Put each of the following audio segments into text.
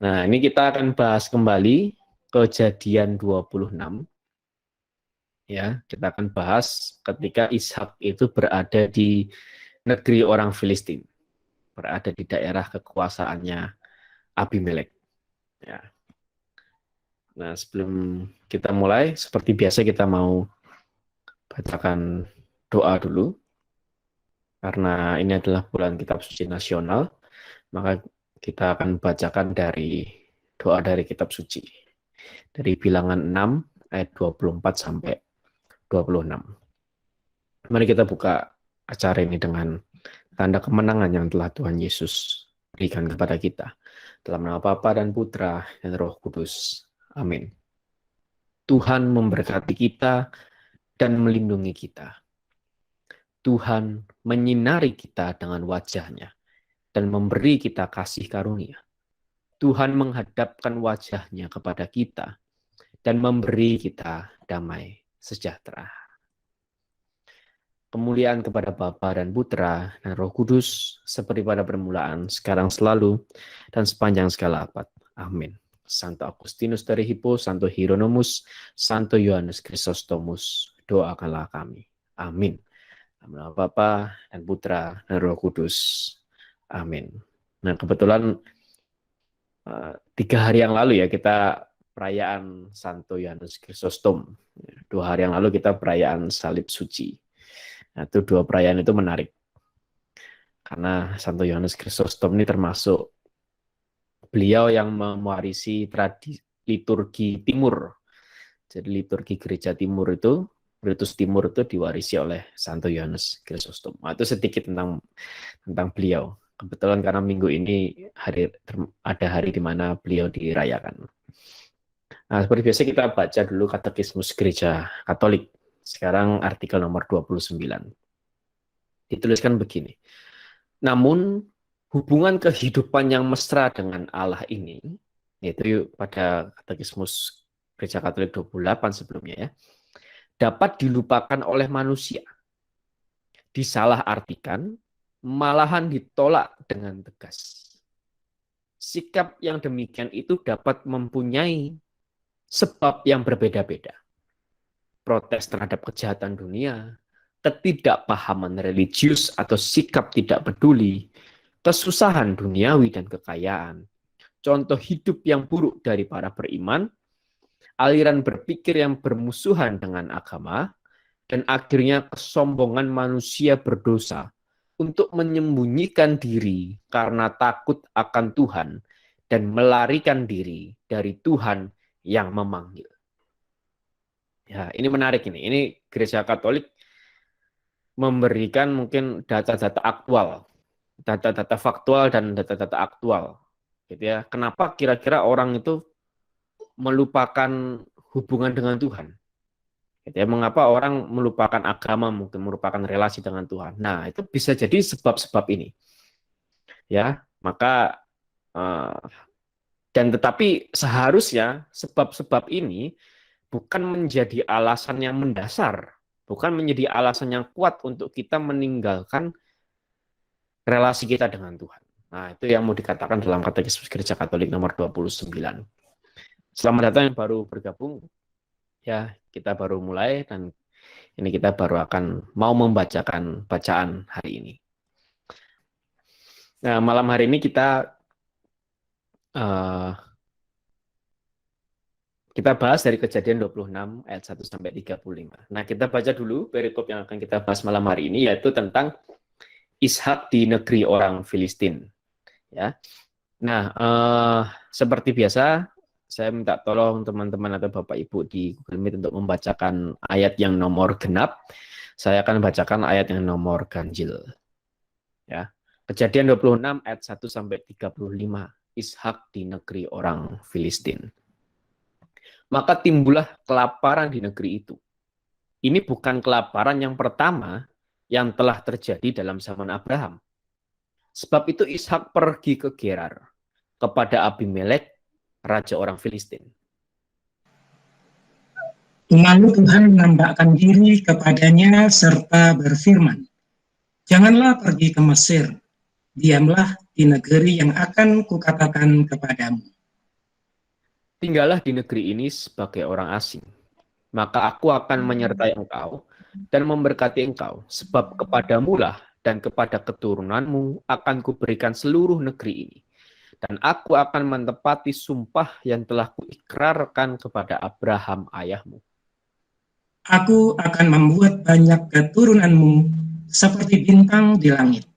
Nah, ini kita akan bahas kembali Kejadian 26. Ya, kita akan bahas ketika Ishak itu berada di negeri orang Filistin, berada di daerah kekuasaannya Abimelek. Ya. Nah, sebelum kita mulai, seperti biasa kita mau bacakan doa dulu, karena ini adalah bulan kitab suci nasional, maka kita akan bacakan dari doa dari kitab suci. Dari bilangan 6 ayat 24 sampai 26. Mari kita buka acara ini dengan tanda kemenangan yang telah Tuhan Yesus berikan kepada kita. Dalam nama Bapa dan Putra dan Roh Kudus. Amin. Tuhan memberkati kita dan melindungi kita. Tuhan menyinari kita dengan wajah-Nya dan memberi kita kasih karunia. Tuhan menghadapkan wajah-Nya kepada kita dan memberi kita damai sejahtera. Kemuliaan kepada Bapa dan Putra dan Roh Kudus, seperti pada permulaan, sekarang selalu, dan sepanjang segala abad. Amin. Santo Agustinus dari Hippo, Santo Hieronymus, Santo Yohanes Chrysostomus, doakanlah kami. Amin. Dalam nama Bapa dan Putra dan Roh Kudus. Amin. Nah, kebetulan 3 hari yang lalu ya kita perayaan Santo Yohanes Chrysostom. 2 hari yang lalu kita perayaan Salib Suci. Nah, itu 2 perayaan itu menarik. Karena Santo Yohanes Chrysostom ini termasuk beliau yang mewarisi tradisi liturgi timur. Jadi liturgi gereja timur itu, Ritus Timur itu diwarisi oleh Santo Yohanes Chrysostom. Nah, itu sedikit tentang beliau. Kebetulan karena minggu ini ada hari di mana beliau dirayakan. Nah, seperti biasa kita baca dulu Katekismus Gereja Katolik. Sekarang artikel nomor 29. Dituliskan begini. Namun, hubungan kehidupan yang mesra dengan Allah ini, yaitu pada Katekismus Gereja Katolik 28 sebelumnya ya, dapat dilupakan oleh manusia, disalahartikan, malahan ditolak dengan tegas. Sikap yang demikian itu dapat mempunyai sebab yang berbeda-beda. Protes terhadap kejahatan dunia, ketidakpahaman religius atau sikap tidak peduli, kesusahan duniawi dan kekayaan, contoh hidup yang buruk dari para beriman, aliran berpikir yang bermusuhan dengan agama, dan akhirnya kesombongan manusia berdosa untuk menyembunyikan diri karena takut akan Tuhan dan melarikan diri dari Tuhan yang memanggil. Ya, ini menarik ini. Ini Gereja Katolik memberikan mungkin data-data aktual, data-data faktual dan data-data aktual. Gitu ya. Kenapa kira-kira orang itu melupakan hubungan dengan Tuhan? Gitu ya. Mengapa orang melupakan agama, mungkin melupakan relasi dengan Tuhan? Nah, itu bisa jadi sebab-sebab ini. Ya, maka dan tetapi seharusnya sebab-sebab ini bukan menjadi alasan yang mendasar, bukan menjadi alasan yang kuat untuk kita meninggalkan relasi kita dengan Tuhan. Nah, itu yang mau dikatakan dalam Katekismus Gereja Katolik nomor 29. Selamat datang yang baru bergabung. Ya, kita baru mulai dan ini kita baru akan mau membacakan bacaan hari ini. Nah, malam hari ini kita bahas dari Kejadian 26 ayat 1 sampai 35. Nah, kita baca dulu perikop yang akan kita bahas malam hari ini, yaitu tentang Ishak di negeri orang Filistin. Ya. Nah, seperti biasa, saya minta tolong teman-teman atau Bapak Ibu di Google Meet untuk membacakan ayat yang nomor genap. Saya akan bacakan ayat yang nomor ganjil. Ya. Kejadian 26 ayat 1 sampai 35. Ishak di negeri orang Filistin. Maka timbullah kelaparan di negeri itu. Ini bukan kelaparan yang pertama yang telah terjadi dalam zaman Abraham. Sebab itu Ishak pergi ke Gerar kepada Abimelek, raja orang Filistin. Lalu Tuhan menampakkan diri kepadanya serta berfirman, "Janganlah pergi ke Mesir, diamlah di negeri yang akan kukatakan kepadamu. Tinggallah di negeri ini sebagai orang asing. Maka aku akan menyertai engkau dan memberkati engkau, sebab kepadamulah dan kepada keturunanmu akan kuberikan seluruh negeri ini. Dan aku akan menepati sumpah yang telah kuikrarkan kepada Abraham ayahmu. Aku akan membuat banyak keturunanmu seperti bintang di langit.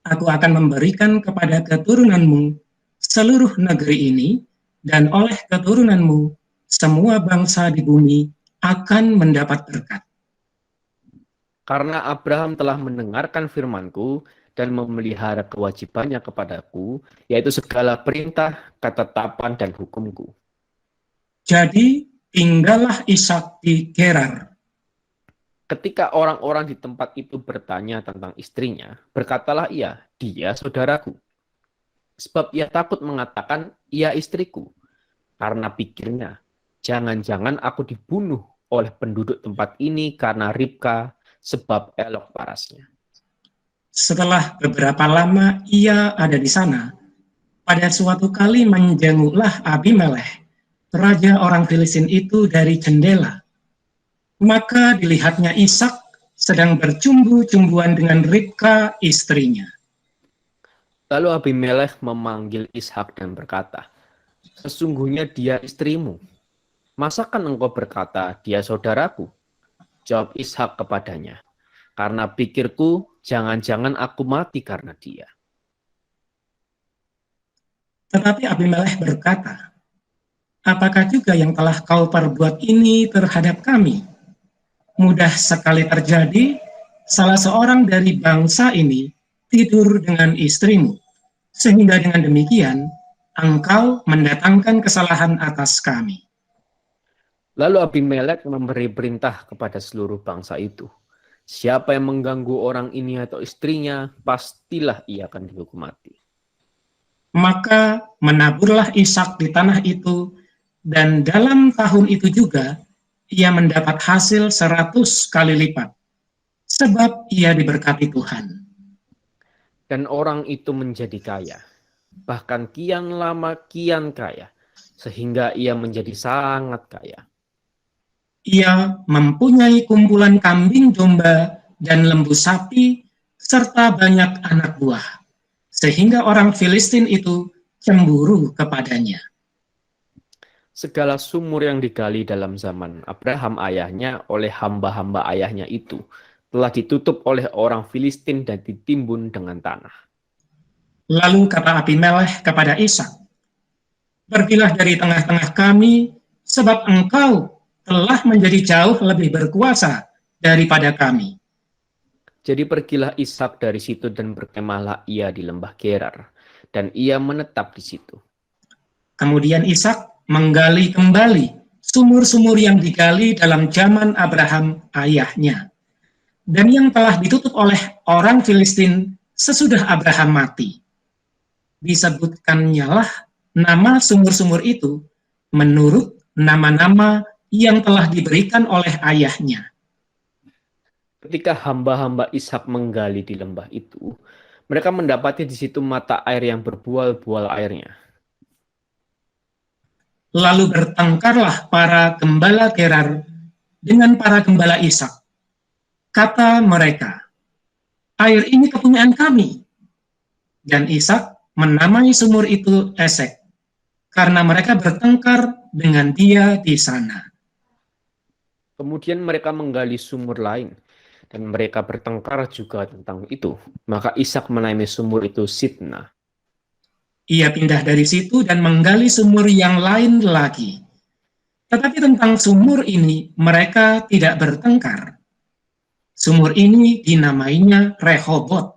Aku akan memberikan kepada keturunanmu seluruh negeri ini, dan oleh keturunanmu semua bangsa di bumi akan mendapat berkat. Karena Abraham telah mendengarkan firmanku dan memelihara kewajibannya kepadaku, yaitu segala perintah, ketetapan, dan hukumku. Jadi tinggallah Ishak di Gerar. Ketika orang-orang di tempat itu bertanya tentang istrinya, berkatalah ia, dia saudaraku. Sebab ia takut mengatakan, ia istriku. Karena pikirnya, jangan-jangan aku dibunuh oleh penduduk tempat ini karena Ribka, sebab elok parasnya. Setelah beberapa lama ia ada di sana, pada suatu kali menjenguklah Abimelekh, raja orang Filistin itu dari jendela. Maka dilihatnya Ishak sedang bercumbu-cumbuan dengan Ribka istrinya. Lalu Abimelekh memanggil Ishak dan berkata, sesungguhnya dia istrimu. Masakan engkau berkata, dia saudaraku? Jawab Ishak kepadanya, karena pikirku, jangan-jangan aku mati karena dia. Tetapi Abimelekh berkata, apakah juga yang telah kau perbuat ini terhadap kami? Mudah sekali terjadi, salah seorang dari bangsa ini tidur dengan istrimu, sehingga dengan demikian engkau mendatangkan kesalahan atas kami. Lalu Abimelekh memberi perintah kepada seluruh bangsa itu. Siapa yang mengganggu orang ini atau istrinya, pastilah ia akan dihukum mati. Maka menaburlah Ishak di tanah itu, dan dalam tahun itu juga ia mendapat hasil 100 kali lipat, sebab ia diberkati Tuhan. Dan orang itu menjadi kaya, bahkan kian lama kian kaya, sehingga ia menjadi sangat kaya. Ia mempunyai kumpulan kambing domba dan lembu sapi, serta banyak anak buah, sehingga orang Filistin itu cemburu kepadanya. Segala sumur yang digali dalam zaman Abraham ayahnya oleh hamba-hamba ayahnya itu telah ditutup oleh orang Filistin dan ditimbun dengan tanah. Lalu kata Abimelekh kepada Ishak, pergilah dari tengah-tengah kami, sebab engkau telah menjadi jauh lebih berkuasa daripada kami. Jadi pergilah Ishak dari situ dan berkemahlah ia di lembah Gerar, dan ia menetap di situ. Kemudian Ishak menggali kembali sumur-sumur yang digali dalam zaman Abraham ayahnya, dan yang telah ditutup oleh orang Filistin sesudah Abraham mati. Disebutkannya lah nama sumur-sumur itu menurut nama-nama yang telah diberikan oleh ayahnya. Ketika hamba-hamba Ishak menggali di lembah itu, mereka mendapati di situ mata air yang berbual-bual airnya. Lalu bertengkarlah para gembala Gerar dengan para gembala Ishak. Kata mereka, air ini kepunyaan kami. Dan Ishak menamai sumur itu Esek, karena mereka bertengkar dengan dia di sana. Kemudian mereka menggali sumur lain, dan mereka bertengkar juga tentang itu. Maka Ishak menamai sumur itu Sitna. Ia pindah dari situ dan menggali sumur yang lain lagi. Tetapi tentang sumur ini mereka tidak bertengkar. Sumur ini dinamainya Rehobot.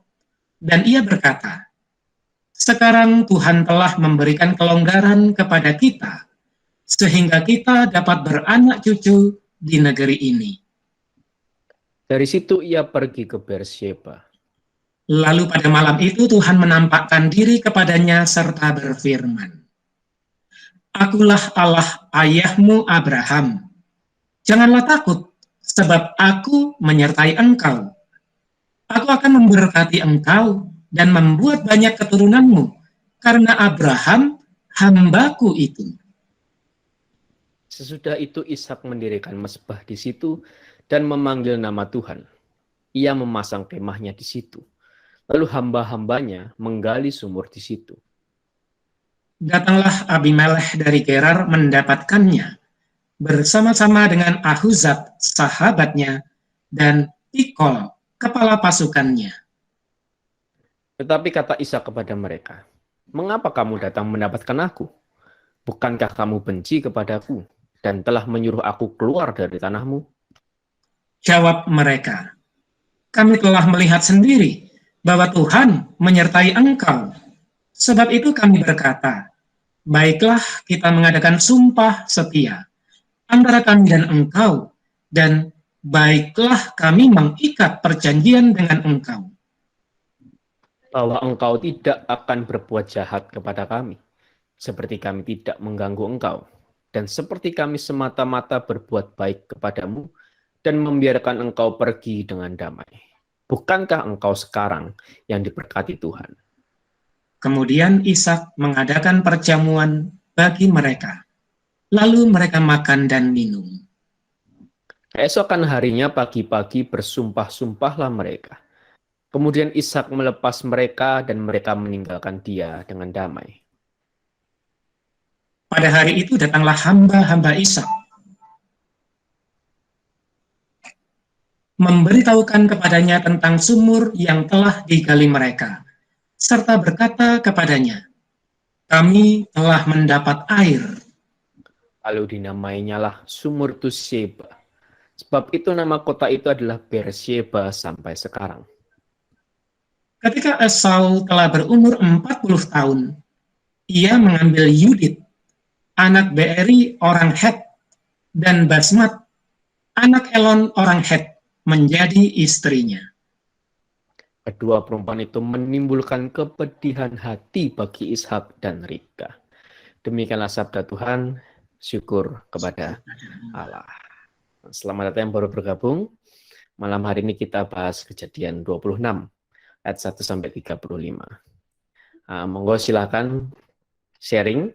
Dan ia berkata, sekarang Tuhan telah memberikan kelonggaran kepada kita, sehingga kita dapat beranak cucu di negeri ini. Dari situ ia pergi ke Beersheba. Lalu pada malam itu Tuhan menampakkan diri kepadanya serta berfirman, Akulah Allah ayahmu Abraham. Janganlah takut, sebab aku menyertai engkau. Aku akan memberkati engkau dan membuat banyak keturunanmu, karena Abraham hambaku itu. Sesudah itu Ishak mendirikan mezbah di situ dan memanggil nama Tuhan. Ia memasang kemahnya di situ. Lalu hamba-hambanya menggali sumur di situ. Datanglah Abimelekh dari Gerar mendapatkannya, bersama-sama dengan Ahuzat, sahabatnya, dan Pikol, kepala pasukannya. Tetapi kata Ishak kepada mereka, "Mengapa kamu datang mendapatkan aku? Bukankah kamu benci kepadaku dan telah menyuruh aku keluar dari tanahmu?" Jawab mereka, "Kami telah melihat sendiri bahwa Tuhan menyertai engkau. Sebab itu kami berkata, baiklah kita mengadakan sumpah setia antara kami dan engkau, dan baiklah kami mengikat perjanjian dengan engkau. Bahwa engkau tidak akan berbuat jahat kepada kami, seperti kami tidak mengganggu engkau, dan seperti kami semata-mata berbuat baik kepadamu, dan membiarkan engkau pergi dengan damai. Bukankah engkau sekarang yang diberkati Tuhan?" Kemudian Ishak mengadakan perjamuan bagi mereka. Lalu mereka makan dan minum. Keesokan harinya pagi-pagi bersumpah-sumpahlah mereka. Kemudian Ishak melepas mereka dan mereka meninggalkan dia dengan damai. Pada hari itu datanglah hamba-hamba Ishak, memberitahukan kepadanya tentang sumur yang telah digali mereka, serta berkata kepadanya, kami telah mendapat air. Lalu dinamainya lah sumur Tusheba. Sebab itu nama kota itu adalah Beersheba sampai sekarang. Ketika Esau telah berumur 40 tahun, ia mengambil Yudit, anak Beeri orang Het, dan Basmat, anak Elon orang Het, menjadi istrinya. Kedua perempuan itu menimbulkan kepedihan hati bagi Ishak dan Ribka. Demikianlah sabda Tuhan, syukur kepada Allah. Selamat datang yang baru bergabung. Malam hari ini kita bahas Kejadian 26 ayat 1 sampai 35. Monggo silakan sharing.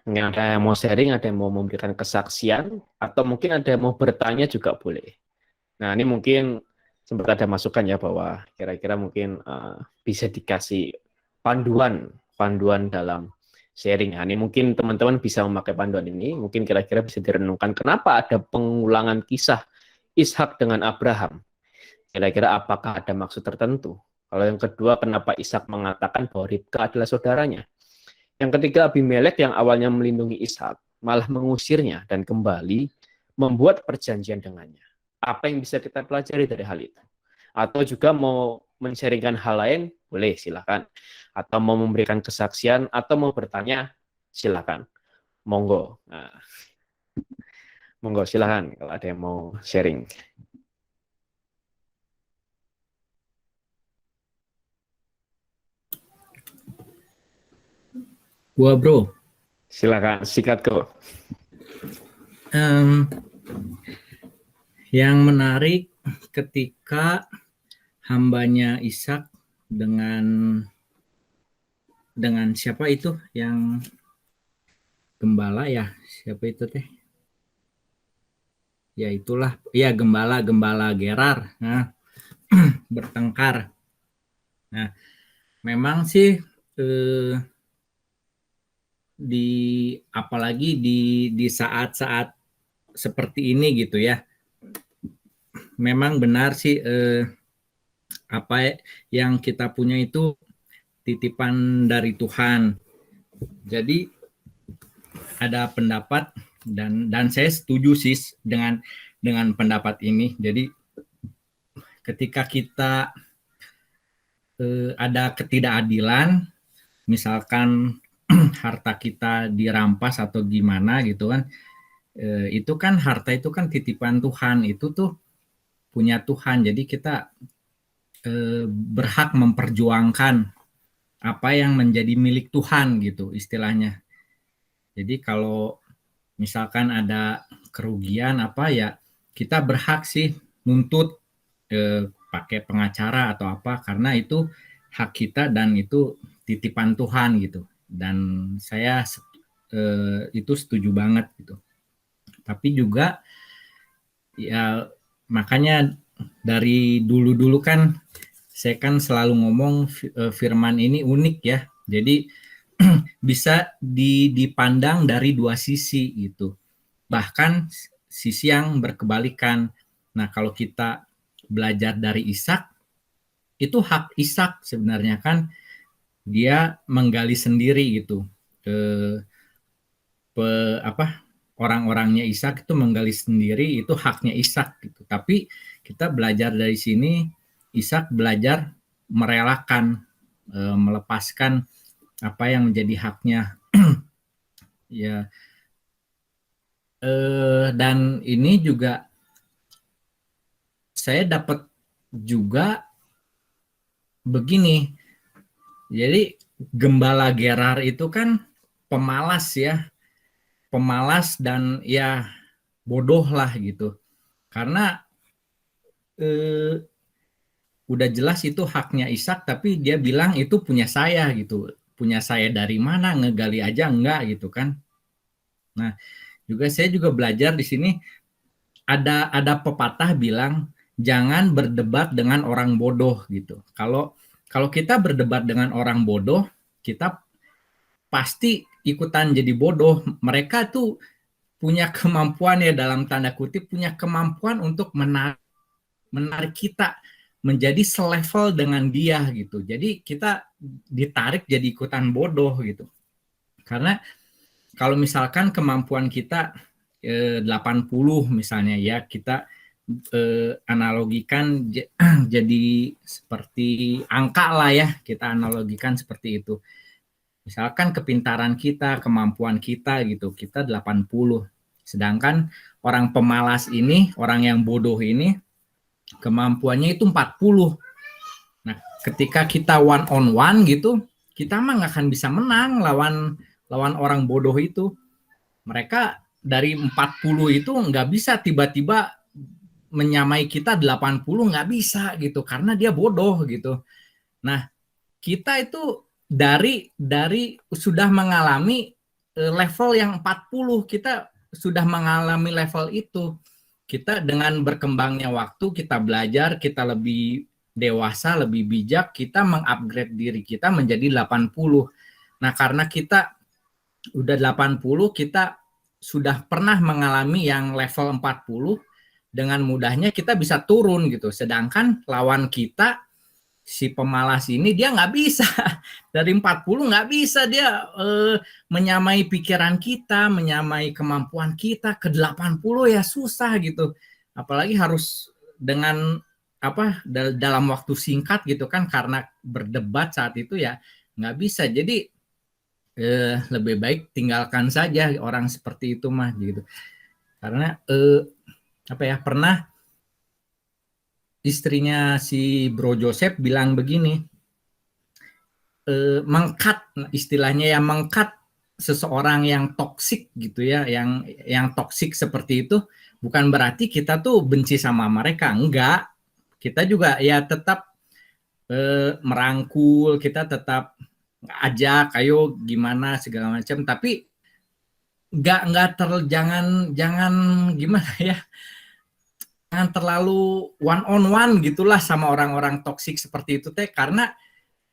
Mungkin ada yang mau sharing, ada yang mau memberikan kesaksian, atau mungkin ada yang mau bertanya juga boleh. Nah, ini mungkin sempat ada masukan ya bahwa kira-kira mungkin bisa dikasih panduan dalam sharing. Nah, ini mungkin teman-teman bisa memakai panduan ini, mungkin kira-kira bisa direnungkan kenapa ada pengulangan kisah Ishak dengan Abraham. Kira-kira apakah ada maksud tertentu? Kalau yang kedua, kenapa Ishak mengatakan bahwa Ribka adalah saudaranya? Yang ketiga, Abimelekh yang awalnya melindungi Ishak malah mengusirnya dan kembali membuat perjanjian dengannya. Apa yang bisa kita pelajari dari hal itu? Atau juga mau men-sharingkan hal lain, boleh silakan. Atau mau memberikan kesaksian, atau mau bertanya, silakan. Monggo. Nah, monggo silakan kalau ada yang mau sharing. Gua bro, Silakan, sikat kok. Yang menarik ketika hambanya Ishak dengan siapa itu yang gembala ya, siapa itu teh? Ya itulah, ya gembala Gerar, nah, bertengkar. Nah, memang sih apalagi di saat-saat seperti ini gitu ya, memang benar sih apa yang kita punya itu titipan dari Tuhan. Jadi ada pendapat dan saya setuju sih dengan pendapat ini. Jadi ketika kita ada ketidakadilan, misalkan harta kita dirampas atau gimana gitu kan, itu kan harta itu kan titipan Tuhan, itu tuh punya Tuhan. Jadi kita berhak memperjuangkan apa yang menjadi milik Tuhan gitu istilahnya. Jadi kalau misalkan ada kerugian apa ya, kita berhak sih nuntut pakai pengacara atau apa, karena itu hak kita dan itu titipan Tuhan gitu. Dan saya itu setuju banget gitu. Tapi juga ya makanya dari dulu-dulu kan saya kan selalu ngomong firman ini unik ya. Jadi bisa dipandang dari dua sisi gitu. Bahkan sisi yang berkebalikan. Nah, kalau kita belajar dari Ishak, itu hak Ishak sebenarnya kan dia menggali sendiri gitu. Orang-orangnya Ishak itu menggali sendiri, itu haknya Ishak gitu. Tapi kita belajar dari sini, Ishak belajar merelakan, melepaskan apa yang menjadi haknya. Ya, dan ini juga saya dapat juga begini. Jadi Gembala Gerar itu kan pemalas ya, pemalas dan ya bodoh lah gitu. Karena udah jelas itu haknya Ishak, tapi dia bilang itu punya saya gitu. Punya saya dari mana, ngegali aja enggak gitu kan. Nah, saya juga belajar di sini ada pepatah bilang jangan berdebat dengan orang bodoh gitu. Kalau kita berdebat dengan orang bodoh, kita pasti ikutan jadi bodoh. Mereka tuh punya kemampuan ya dalam tanda kutip punya kemampuan untuk menarik kita menjadi selevel dengan dia gitu. Jadi kita ditarik jadi ikutan bodoh gitu. Karena kalau misalkan kemampuan kita 80 misalnya ya, kita analogikan jadi seperti angka lah ya, kita analogikan seperti itu. Misalkan kepintaran kita, kemampuan kita gitu, kita 80. Sedangkan orang pemalas ini, orang yang bodoh ini, kemampuannya itu 40. Nah, ketika kita one on one gitu, kita mah nggak akan bisa menang lawan orang bodoh itu. Mereka dari 40 itu nggak bisa tiba-tiba menyamai kita 80, nggak bisa gitu, karena dia bodoh gitu. Nah, kita itu dari sudah mengalami level yang 40, kita sudah mengalami level itu. Kita dengan berkembangnya waktu, kita belajar, kita lebih dewasa, lebih bijak, kita mengupgrade diri kita menjadi 80. Nah, karena kita udah 80, kita sudah pernah mengalami yang level 40, dengan mudahnya kita bisa turun gitu. Sedangkan lawan kita, si pemalas ini, dia nggak bisa. Dari 40 nggak bisa dia menyamai pikiran kita, menyamai kemampuan kita. Ke 80 ya susah gitu. Apalagi harus dengan dalam waktu singkat gitu kan, karena berdebat saat itu ya nggak bisa. Jadi lebih baik tinggalkan saja orang seperti itu mah gitu. Karena pernah istrinya si Bro Joseph bilang begini, mengkat, istilahnya ya, mengkat seseorang yang toksik gitu ya, yang toksik seperti itu, bukan berarti kita tuh benci sama mereka, enggak. Kita juga ya tetap merangkul, kita tetap ajak, ayo gimana segala macam, tapi jangan gimana ya, jangan terlalu one on one gitulah sama orang-orang toksik seperti itu teh, karena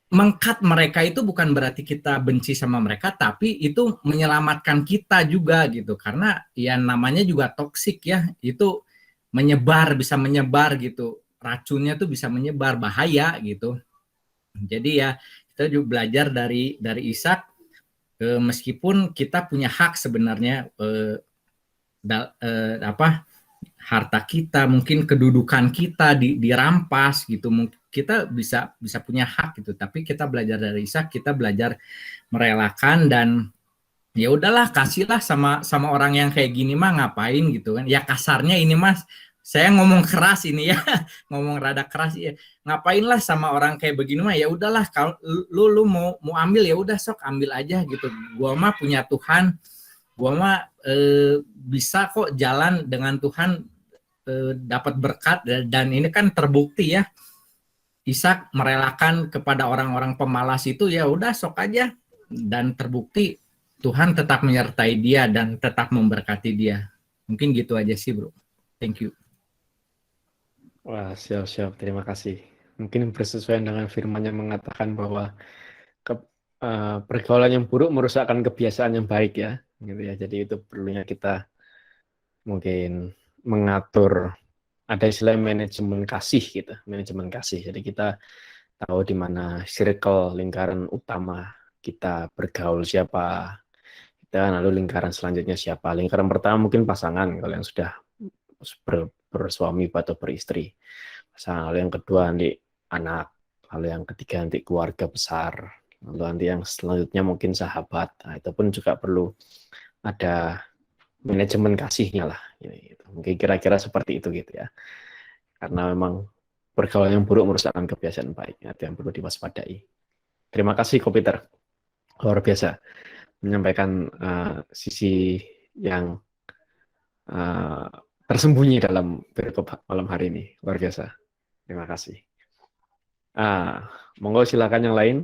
mengkat mereka itu bukan berarti kita benci sama mereka, tapi itu menyelamatkan kita juga gitu, karena ya namanya juga toksik ya, itu bisa menyebar gitu, racunnya tuh bisa menyebar, bahaya gitu. Jadi ya kita juga belajar dari Ishak, meskipun kita punya hak sebenarnya, harta kita, mungkin kedudukan kita dirampas gitu, kita bisa punya hak gitu, tapi kita belajar dari Ishak, kita belajar merelakan, dan ya udahlah, kasihlah sama orang yang kayak gini mah, ngapain gitu kan ya, kasarnya ini mas, saya ngomong keras ini ya, ngomong rada keras ya, ngapain lah sama orang kayak begini mah, ya udahlah, kalau lu mau ambil ya udah sok ambil aja gitu, gua mah punya Tuhan, gua mah bisa kok jalan dengan Tuhan, dapat berkat, dan ini kan terbukti ya, Ishak merelakan kepada orang-orang pemalas itu, ya udah sok aja, dan terbukti Tuhan tetap menyertai dia dan tetap memberkati dia. Mungkin gitu aja sih, Bro. Thank you. Wah, siap-siap. Terima kasih. Mungkin bersesuaian dengan firman yang mengatakan bahwa pergaulan yang buruk merusakkan kebiasaan yang baik ya. Gitu ya. Jadi itu perlunya kita mungkin mengatur, ada istilah manajemen kasih gitu, manajemen kasih. Jadi kita tahu di mana circle lingkaran utama kita bergaul siapa, kita lalu lingkaran selanjutnya siapa. Lingkaran pertama mungkin pasangan kalau yang sudah bersuami atau beristri. Pasangan, lalu yang kedua nanti anak, lalu yang ketiga nanti keluarga besar, lalu nanti yang selanjutnya mungkin sahabat. Nah, itu pun juga perlu ada manajemen kasihnya lah. Gitu. Mungkin kira-kira seperti itu gitu ya. Karena memang pergaulan yang buruk merusakkan kebiasaan baik. Itu yang perlu diwaspadai. Terima kasih, Kopiter. Luar biasa menyampaikan sisi yang tersembunyi dalam perikop malam hari ini. Luar biasa. Terima kasih. Monggo silakan yang lain.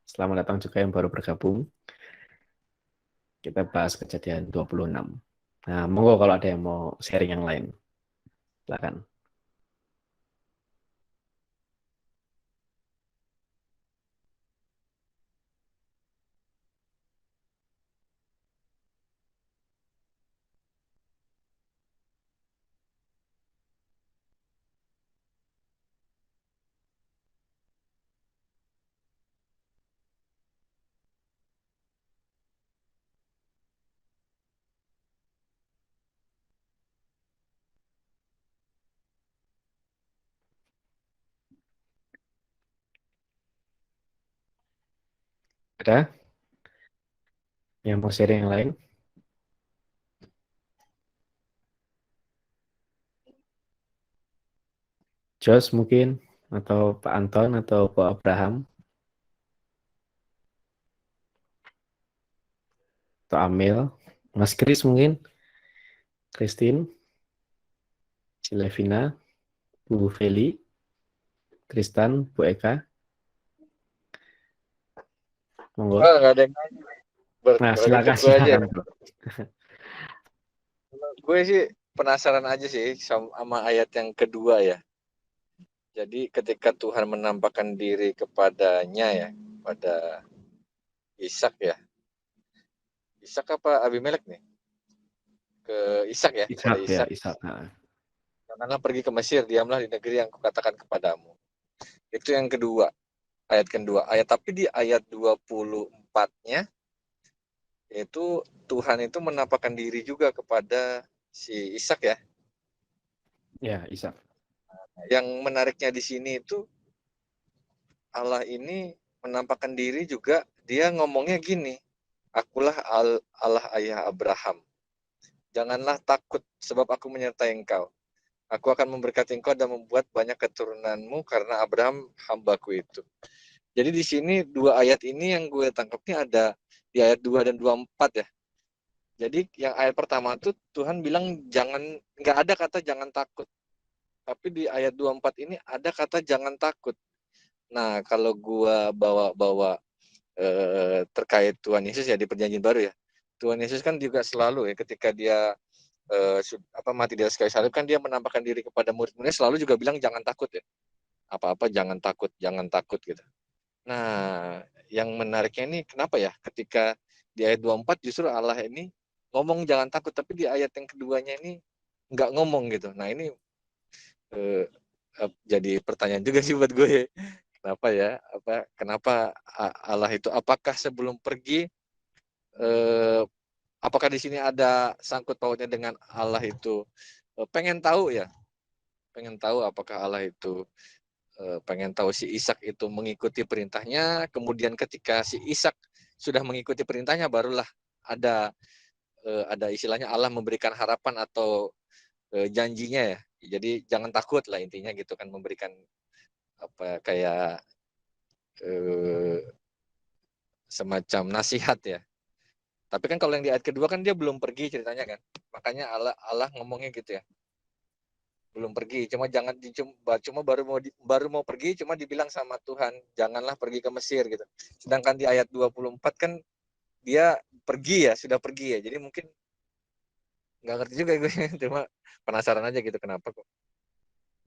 Selamat datang juga yang baru bergabung. Kita bahas kejadian 26. Nah, monggo kalau ada yang mau sharing yang lain. Silakan. Ada yang mau sharing yang lain? Josh mungkin, atau Pak Anton, atau Pak Abraham, atau Amel, Mas Kris mungkin, Christine, Silevina, Bu Feli, Tristan, Bu Eka, monggo. Nggak ada yang Nah, kalau gitu silakan, gue aja. silakan, Bro. Gue sih penasaran aja sih sama ayat yang kedua ya. Jadi ketika Tuhan menampakkan diri kepadanya ya, pada Ishak ya. Ishak apa Abimelek nih? Ke Ishak ya, pada Ishak ya, Ishak. Ishak. Nah. Janganlah pergi ke Mesir, diamlah di negeri yang kukatakan kepadamu. Itu yang kedua, ayat kedua. Tapi di ayat 24-nya itu Tuhan itu menampakkan diri juga kepada si Ishak ya. Ya, Ishak. Yang menariknya di sini itu Allah ini menampakkan diri juga, dia ngomongnya gini, akulah Allah ayah Abraham. Janganlah takut sebab aku menyertai engkau. Aku akan memberkati engkau dan membuat banyak keturunanmu karena Abraham hambaku itu. Jadi di sini dua ayat ini yang gue tangkapnya ada di ayat 2 dan 24 ya. Jadi yang ayat pertama itu Tuhan bilang nggak ada kata jangan takut. Tapi di ayat 24 ini ada kata jangan takut. Nah, kalau gua bawa terkait Tuhan Yesus ya di Perjanjian Baru ya. Tuhan Yesus kan juga selalu ya ketika dia mati di atas kayu salib kan dia menampakkan diri kepada murid-muridnya selalu juga bilang jangan takut ya. Apa-apa jangan takut gitu. Nah, yang menariknya ini kenapa ya ketika di ayat 24 justru Allah ini ngomong jangan takut tapi di ayat yang keduanya ini nggak ngomong gitu. Nah, ini jadi pertanyaan juga sih buat gue. Kenapa ya? Kenapa Allah itu? Apakah sebelum pergi? Apakah di sini ada sangkut pautnya dengan Allah itu? Pengen tahu ya? Pengen tahu apakah Allah itu pengen tahu si Ishak itu mengikuti perintahnya. Kemudian ketika si Ishak sudah mengikuti perintahnya, barulah ada istilahnya Allah memberikan harapan atau janjinya ya. Jadi jangan takut lah intinya gitu kan, memberikan kayak semacam nasihat ya. Tapi kan kalau yang di ayat kedua kan dia belum pergi ceritanya kan. Makanya Allah ngomongnya gitu ya. Belum pergi, cuma baru mau pergi cuma dibilang sama Tuhan, janganlah pergi ke Mesir gitu. Sedangkan di ayat 24 kan dia pergi ya, sudah pergi ya. Jadi mungkin nggak ngerti juga gue. Cuma penasaran aja gitu kenapa kok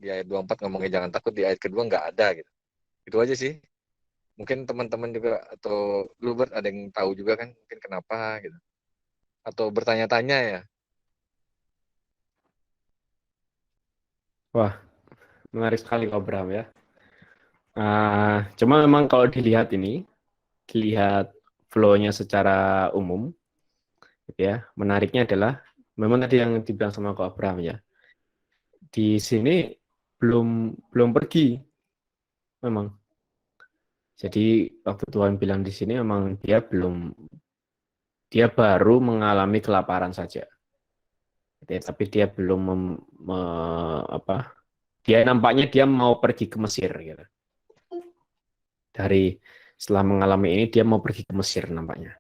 di ayat 24 ngomongnya jangan takut, di ayat kedua nggak ada gitu. Itu aja sih. Mungkin teman-teman juga atau lu Bert, ada yang tahu juga kan mungkin kenapa gitu. Atau bertanya-tanya ya. Wah, menarik sekali Kak Abraham ya. Cuma memang kalau dilihat flow-nya secara umum, gitu ya, menariknya adalah memang tadi yang dibilang sama Kak Abraham ya. Di sini belum belum pergi memang. Jadi waktu Tuhan bilang di sini memang dia baru mengalami kelaparan saja. Gitu ya, tapi dia belum dia nampaknya dia mau pergi ke Mesir gitu. Setelah mengalami ini dia mau pergi ke Mesir nampaknya.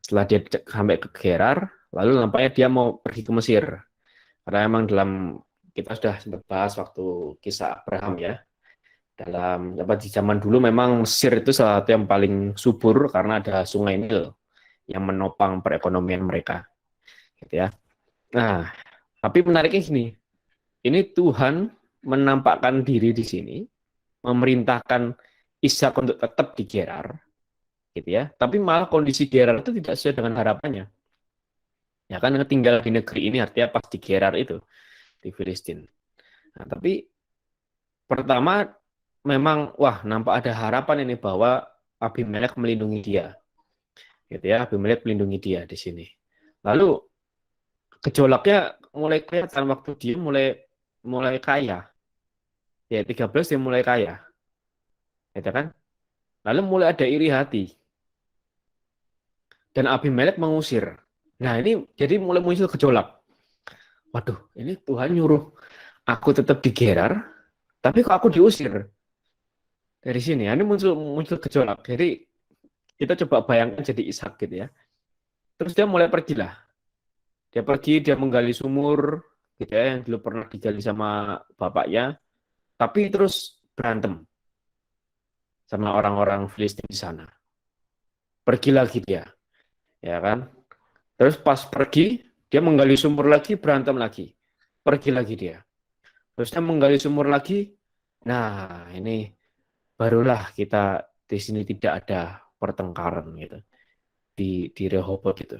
Setelah dia sampai ke Gerar, lalu nampaknya dia mau pergi ke Mesir. Karena memang kita sudah sempat bahas waktu kisah Abraham ya. Di zaman dulu memang Mesir itu salah satu yang paling subur karena ada Sungai Nil yang menopang perekonomian mereka. Gitu ya. Nah, tapi menariknya gini, ini Tuhan menampakkan diri di sini, memerintahkan Ishak untuk tetap di Gerar, gitu ya. Tapi malah kondisi Gerar itu tidak sesuai dengan harapannya. Ya kan tinggal di negeri ini artinya pas di Gerar itu di Filistin. Nah, tapi pertama memang wah nampak ada harapan ini bahwa Abimelek melindungi dia. Gitu ya, Abimelek melindungi dia di sini. Lalu gejolaknya mulai kelihatan waktu dia mulai kaya. Ya 13 dia mulai kaya. Gitu kan? Lalu mulai ada iri hati. Dan Abimelek mengusir. Nah, ini jadi mulai muncul gejolak. Waduh, ini Tuhan nyuruh aku tetap di Gerar, tapi kok aku diusir dari sini. Ini muncul gejolak. Jadi kita coba bayangkan jadi Ishak gitu ya. Terus dia mulai pergilah. Dia pergi, dia menggali sumur gitu ya, yang dulu pernah digali sama bapaknya, tapi terus berantem sama orang-orang Filistin di sana. Pergi lagi dia, ya kan? Terus pas pergi, dia menggali sumur lagi, berantem lagi. Pergi lagi dia. Terus dia menggali sumur lagi. Nah, ini barulah kita di sini tidak ada pertengkaran gitu di Rehoboth gitu.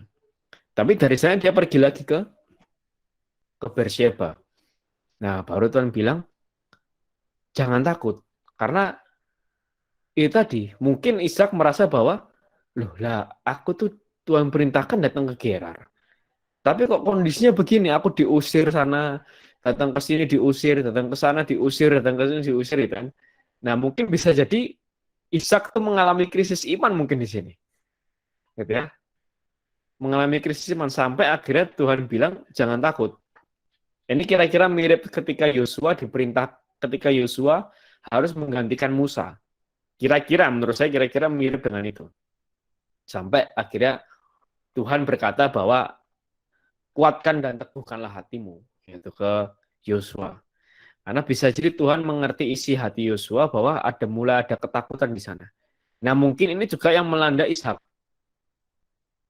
Tapi dari sana dia pergi lagi ke Beersheba. Nah, baru Tuhan bilang jangan takut karena itu tadi mungkin Ishak merasa bahwa loh lah aku tuh Tuhan perintahkan datang ke Gerar. Tapi kok kondisinya begini, aku diusir sana, datang ke sini diusir, datang ke sana diusir, datang ke sini diusir gitu kan. Nah, mungkin bisa jadi Ishak tuh mengalami krisis iman mungkin di sini. Gitu ya. Mengalami krisis iman sampai akhirnya Tuhan bilang jangan takut. Ini kira-kira mirip ketika Yosua harus menggantikan Musa. Menurut saya kira-kira mirip dengan itu. Sampai akhirnya Tuhan berkata bahwa kuatkan dan teguhkanlah hatimu gitu ke Yosua. Karena bisa jadi Tuhan mengerti isi hati Yosua bahwa mulai ada ketakutan di sana. Nah, mungkin ini juga yang melanda Ishak.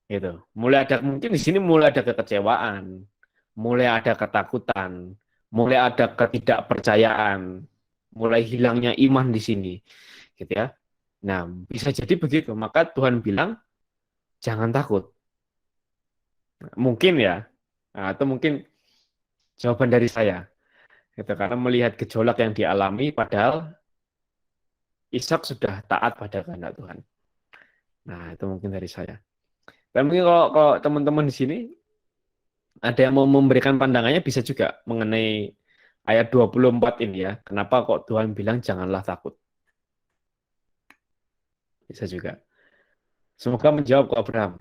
Gitu. Mungkin di sini mulai ada kekecewaan, mulai ada ketakutan, mulai ada ketidakpercayaan, mulai hilangnya iman di sini. Gitu ya. Nah, bisa jadi begitu. Maka Tuhan bilang jangan takut. Mungkin ya. Nah, atau mungkin jawaban dari saya. Gitu, karena melihat gejolak yang dialami padahal Ishak sudah taat pada kehendak Tuhan. Nah, itu mungkin dari saya. Dan mungkin kalau teman-teman di sini ada yang mau memberikan pandangannya bisa juga mengenai ayat 24 ini ya. Kenapa kok Tuhan bilang janganlah takut? Bisa juga. Semoga menjawab kok Abraham.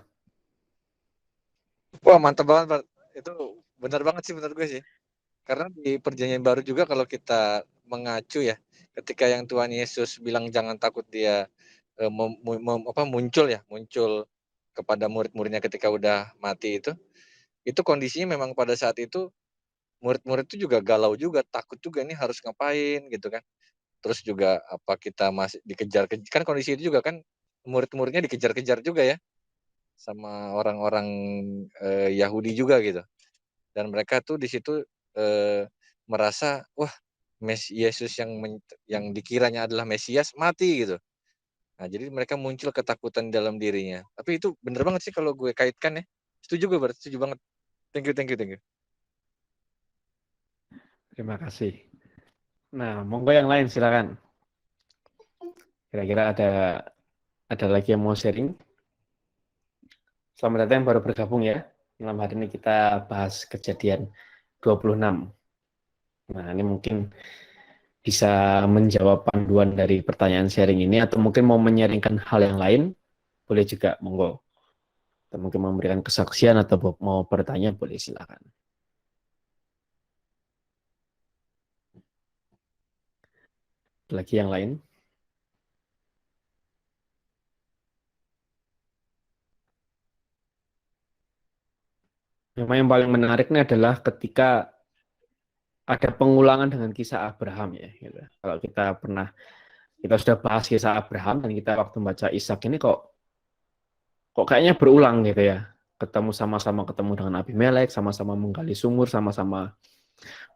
Wah, mantap banget, Pak. Itu benar banget sih menurut gue sih. Karena di perjanjian baru juga kalau kita mengacu ya, ketika yang Tuhan Yesus bilang jangan takut, dia muncul kepada murid-muridnya ketika udah mati itu kondisinya memang pada saat itu murid-murid itu juga galau juga, takut juga nih harus ngapain gitu kan. Terus juga apa kita masih dikejar, kan kondisi itu juga kan murid-muridnya dikejar-kejar juga ya sama orang-orang Yahudi juga gitu. dan mereka tuh di situ merasa wah Yesus yang dikiranya adalah Mesias mati gitu. Nah, jadi mereka muncul ketakutan dalam dirinya. Tapi itu bener banget sih kalau gue kaitkan ya. Setuju gue berarti, setuju banget. Thank you. Terima kasih. Nah, monggo yang lain silakan. Kira-kira ada lagi yang mau sharing? Selamat datang yang baru bergabung ya. Malam hari ini kita bahas kejadian 26. Nah, ini mungkin bisa menjawab panduan dari pertanyaan sharing ini atau mungkin mau menyaringkan hal yang lain, boleh juga, monggo. Atau mungkin memberikan kesaksian atau mau bertanya, boleh silakan. Lagi yang lain? Memang yang paling menarik ini adalah ketika ada pengulangan dengan kisah Abraham ya. Gitu. Kalau kita sudah bahas kisah Abraham dan kita waktu baca Ishak ini kok kayaknya berulang gitu ya. Sama-sama ketemu dengan Abimelek, sama-sama menggali sumur, sama-sama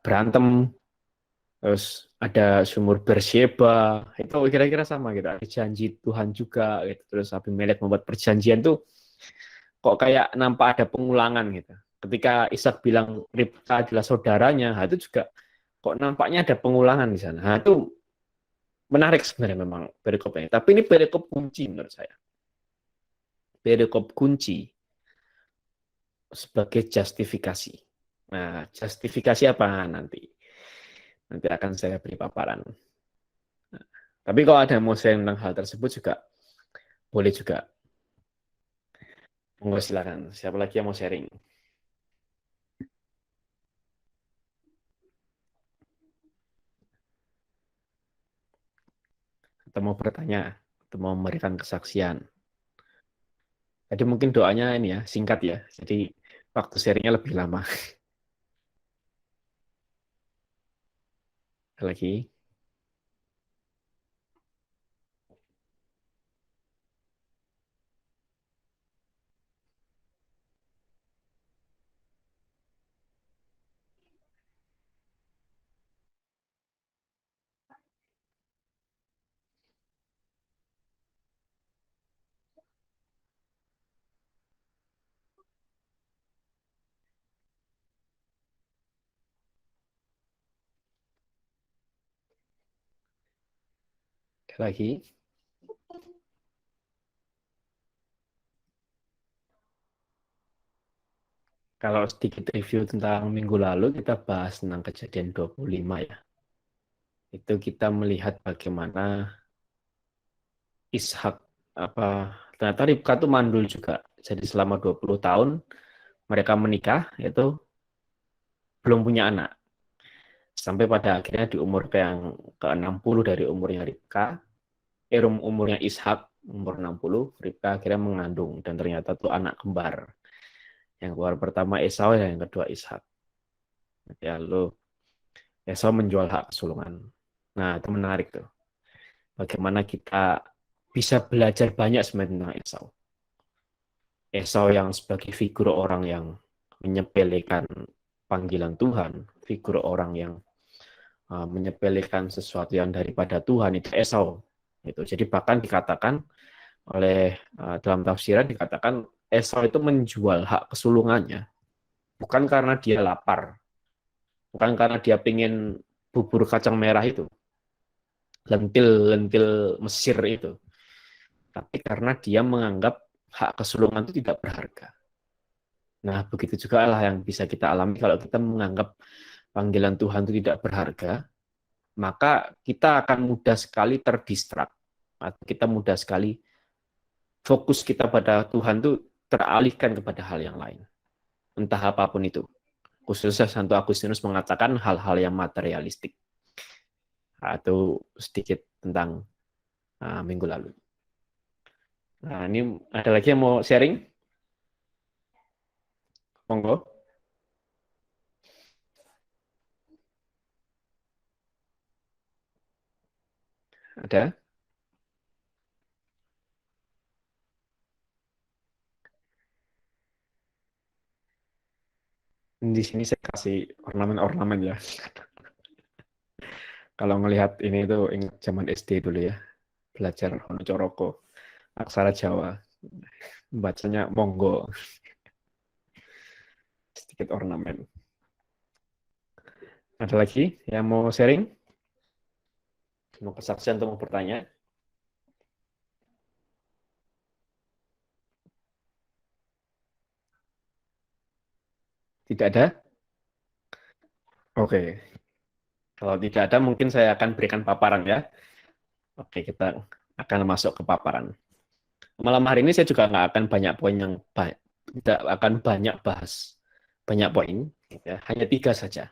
berantem, terus ada sumur Beersheba, itu kira-kira sama gitu. Ada janji Tuhan juga gitu. Terus Abimelek membuat perjanjian tuh kok kayak nampak ada pengulangan gitu. Ketika Ishak bilang Ribka adalah saudaranya, itu juga kok nampaknya ada pengulangan di sana. Nah, itu menarik sebenarnya memang perikopnya. Tapi ini perikop kunci menurut saya. Perikop kunci sebagai justifikasi. Nah, justifikasi apa nanti? Nanti akan saya beri paparan. Nah, tapi kalau ada yang mau sharing tentang hal tersebut juga boleh juga. Monggo silakan. Siapa lagi yang mau sharing? Atau mau bertanya? Atau mau memberikan kesaksian? Jadi mungkin doanya ini ya, singkat ya. Jadi waktu sharingnya lebih lama. Lagi. Lagi. Kalau sedikit review tentang minggu lalu, kita bahas tentang kejadian 25 ya. Itu kita melihat bagaimana Ishak ternyata Ribka tuh mandul juga. Jadi selama 20 tahun mereka menikah itu belum punya anak. Sampai pada akhirnya di umur yang ke-60 dari umurnya Ribka, umurnya Ishak umur 60, Ribka akhirnya mengandung dan ternyata tuh anak kembar. Yang keluar pertama Esau dan yang kedua Ishak. Ya, lalu Esau menjual hak kesulungan. Nah, itu menarik tuh. Bagaimana kita bisa belajar banyak sebenarnya tentang Esau. Esau yang sebagai figur orang yang menyepelekan panggilan Tuhan, figur orang yang menyepelekan sesuatu yang daripada Tuhan, itu Esau. Jadi bahkan dikatakan oleh dalam tafsiran dikatakan Esau itu menjual hak kesulungannya bukan karena dia lapar, bukan karena dia pengen bubur kacang merah itu, lentil Mesir itu, tapi karena dia menganggap hak kesulungan itu tidak berharga. Nah, begitu juga lah yang bisa kita alami kalau kita menganggap panggilan Tuhan itu tidak berharga, maka kita akan mudah sekali terdistrak, atau kita mudah sekali fokus kita pada Tuhan itu teralihkan kepada hal yang lain, entah apapun itu. Khususnya Santo Agustinus mengatakan hal-hal yang materialistik. Atau sedikit tentang minggu lalu. Nah, ini ada lagi yang mau sharing? Monggo. Ada? Di sini saya kasih ornamen-ornamen ya. Kalau ngelihat ini tuh ingat zaman SD dulu ya, belajar Hono Coroko, aksara Jawa, bacanya Monggo, sedikit ornamen. Ada lagi yang mau sharing? Mau kesaksian atau mau bertanya? Tidak ada? Oke. Kalau tidak ada, mungkin saya akan berikan paparan ya. Oke, kita akan masuk ke paparan. Malam hari ini saya juga nggak akan banyak poin yang tidak akan banyak bahas banyak poin, ya, hanya 3 saja.